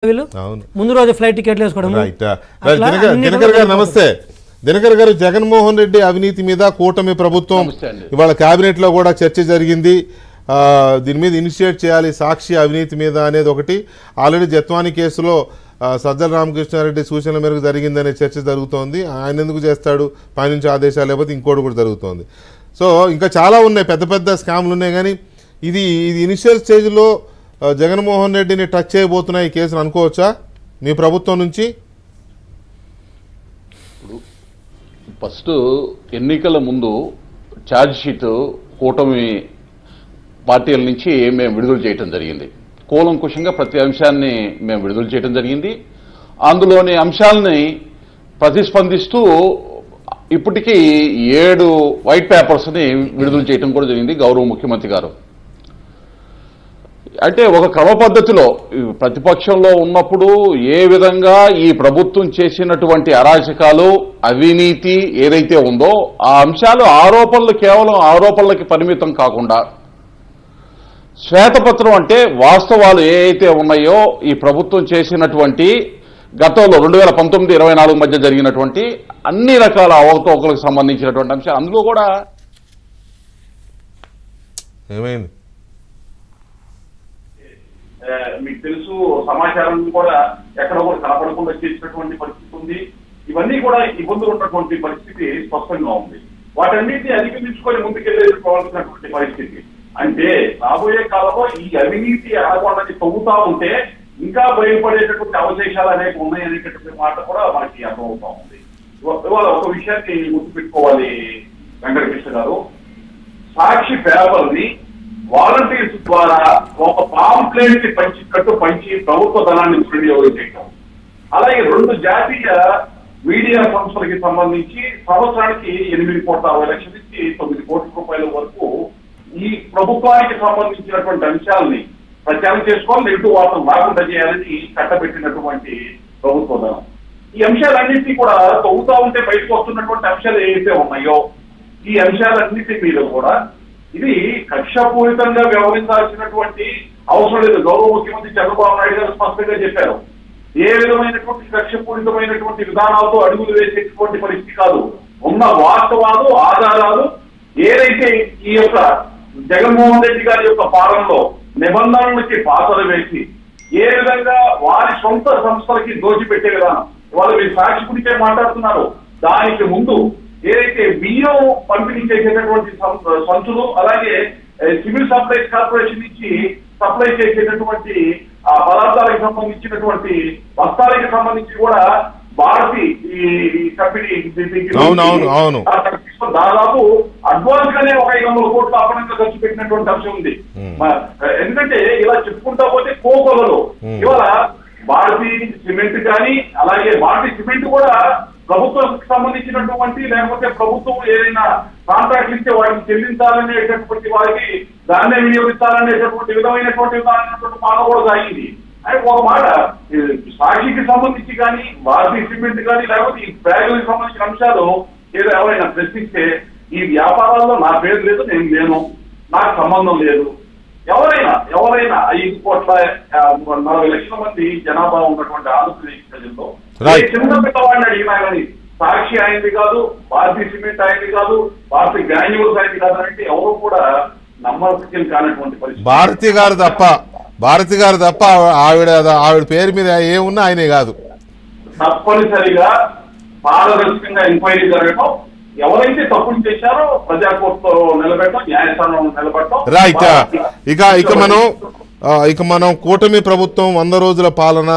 ముందు రోజు ఫ్లైట్ టికెట్లు వేసుకోవడం. దినకర్ గారు నమస్తే. దినకర్ గారు, జగన్మోహన్ రెడ్డి అవినీతి మీద కూటమి ప్రభుత్వం ఇవాళ కేబినెట్ లో కూడా చర్చ జరిగింది. దీని మీద ఇనిషియేట్ చేయాలి సాక్షి అవినీతి మీద అనేది ఒకటి. ఆల్రెడీ జత్వాని కేసులో సజ్జల రామకృష్ణారెడ్డి సూచనల మేరకు జరిగిందనే చర్చ జరుగుతోంది. ఆయన ఎందుకు చేస్తాడు, పైనుంచి ఆదేశాలు లేకపోతే ఇంకోటి కూడా జరుగుతోంది. సో ఇంకా చాలా ఉన్నాయి, పెద్ద పెద్ద స్కామ్లు ఉన్నాయి. కానీ ఇది ఇనిషియల్ స్టేజ్లో జగన్మోహన్ రెడ్డిని టచ్ చేయబోతున్నాయి ఈ కేసును అనుకోవచ్చా మీ ప్రభుత్వం నుంచి? ఫస్ట్ ఎన్నికల ముందు ఛార్జ్ షీట్ కూటమి పార్టీల నుంచి మేము విడుదల చేయడం జరిగింది. కూలంకుషంగా ప్రతి అంశాన్ని మేము విడుదల చేయడం జరిగింది. అందులోని అంశాలని ప్రతిస్పందిస్తూ ఇప్పటికీ 7 వైట్ పేపర్స్ని విడుదల చేయడం కూడా జరిగింది గౌరవ ముఖ్యమంత్రి గారు. అంటే ఒక క్రమ పద్ధతిలో ప్రతిపక్షంలో ఉన్నప్పుడు ఏ విధంగా ఈ ప్రభుత్వం చేసినటువంటి అరాచకాలు, అవినీతి ఏదైతే ఉందో ఆ అంశాలు ఆరోపణలు కేవలం ఆరోపణలకి పరిమితం కాకుండా శ్వేతపత్రం అంటే వాస్తవాలు ఏవైతే ఉన్నాయో ఈ ప్రభుత్వం చేసినటువంటి గతంలో 2019-24 మధ్య జరిగినటువంటి అన్ని రకాల అవకతవకలకు సంబంధించినటువంటి అంశాలు అందులో కూడా ఏమైంది మీకు తెలుసు. సమాచారం కూడా ఎక్కడ కూడా కనపడకుండా చేసినటువంటి పరిస్థితి ఉంది. ఇవన్నీ కూడా ఇబ్బందులు ఉన్నటువంటి పరిస్థితి స్పష్టంగా ఉంది. వాటన్నిటిని అధిగమించుకొని ముందుకెళ్ళిపోవాల్సినటువంటి పరిస్థితి. అంటే రాబోయే కాలంలో ఈ అవినీతి అనగొండని తవ్వుతా ఉంటే ఇంకా బయటపడేటటువంటి అవశేషాలు అనేవి ఉన్నాయనేటటువంటి మాట కూడా మనకి అర్థమవుతా ఉంది. ఇవాళ ఒక విషయాన్ని గుర్తుపెట్టుకోవాలి వెంకటకృష్ణ గారు. సాక్షి పేపర్ ని వాలంటీర్స్ ద్వారా ఒక పాంప్లెట్ ని పంచి ప్రభుత్వ ధనాన్ని దుర్వినియోగం చేయటం, అలాగే 2 జాతీయ మీడియా సంస్థలకి సంబంధించి సంవత్సరానికి 8,60,00,000 నుంచి 9 కోట్ల రూపాయల వరకు ఈ ప్రభుత్వానికి సంబంధించినటువంటి అంశాలని ప్రచారం చేసుకోవాలి, నెగిటివ్ వార్తలు రాకుండా చేయాలని కట్టబెట్టినటువంటి ప్రభుత్వ ధనం. ఈ అంశాలన్నింటినీ కూడా తవ్వుతా ఉంటే బయటకు వస్తున్నటువంటి అంశాలు ఏవైతే ఉన్నాయో ఈ అంశాలన్నింటి మీద కూడా ఇది కక్షపూరితంగా వ్యవహరించాల్సినటువంటి అవసరం లేదు. గౌరవ ముఖ్యమంత్రి చంద్రబాబు నాయుడు గారు స్పష్టంగా చెప్పారు. ఏ విధమైనటువంటి కక్షపూరితమైనటువంటి విధానాలతో అడుగులు వేసేటువంటి పరిస్థితి కాదు. ఉన్న వాస్తవాలు, ఆధారాలు ఏదైతే ఈ యొక్క జగన్మోహన్ రెడ్డి గారి యొక్క పాలనలో నిబంధనలకి పాత్రలు వేసి ఏ విధంగా వారి సొంత సంస్థలకి దోచిపెట్టే విధానం. వాళ్ళు మీరు సాక్షి గురించే మాట్లాడుతున్నారు. దానికి ముందు ఏదైతే బియ్యం పంపిణీ చేసేటటువంటి సంచులు, అలాగే సివిల్ సప్లైస్ కార్పొరేషన్ నుంచి సప్లై చేసేటటువంటి ఆ పదార్థాలకు సంబంధించినటువంటి బస్తాలకి సంబంధించి కూడా భారతి ఈ కంపెనీ దాదాపు అడ్వాన్స్ గానే ఒక 500 కోట్ల అపనంగా ఖర్చు పెట్టినటువంటి అంశం ఉంది. ఎందుకంటే ఇలా చెప్పుకుంటా పోతే కోకోలలో ఇవాళ భారతీ సిమెంట్ కానీ, అలాగే భారతీ సిమెంట్ కూడా ప్రభుత్వానికి సంబంధించినటువంటి, లేకపోతే ప్రభుత్వం ఏదైనా కాంట్రాక్ట్ ఇస్తే వాటిని చెల్లించాలనేటటువంటి వారికి దాన్నే వినియోగించాలనేటటువంటి విధమైనటువంటి మాట కూడా సాగింది. అని ఒక మాట సాక్షికి సంబంధించి కానీ, భారతీయ సిమెంట్ కానీ, లేకపోతే ఈ బ్యాగులకు సంబంధించిన అంశాలు ఏదో ఎవరైనా ప్రశ్నిస్తే ఈ వ్యాపారాల్లో నా పేరు లేదు, నేను లేను, నాకు సంబంధం లేదు. ఎవరైనా 5,40,00,000 మంది జనాభా ఉన్నటువంటి ఆంధ్రప్రదేశ్ ప్రజల్లో చిన్న పిల్లవాడిని అడిగినా కానీ సాక్షి అయింది కాదు, భారతీయ సిమెంట్ అయింది కాదు, భారతీయ గ్రాన్యూల్స్ అయింది కాదు అంటే ఎవరు కూడా నమ్మకం కానటువంటి పరిస్థితి. భారతి గారు తప్ప ఆవిడ పేరు మీద ఏమున్నా ఆయనే కాదు. తప్పనిసరిగా పారదర్శకంగా ఎంక్వైరీ జరగటం, ఎవరైతే తప్పులు చేశారో ప్రజా కోర్టులో నిలబెట్టడం, న్యాయస్థానంలో నిలబెట్టడం. రైట్. ఇక మనం కూటమి ప్రభుత్వం 100 రోజుల పాలన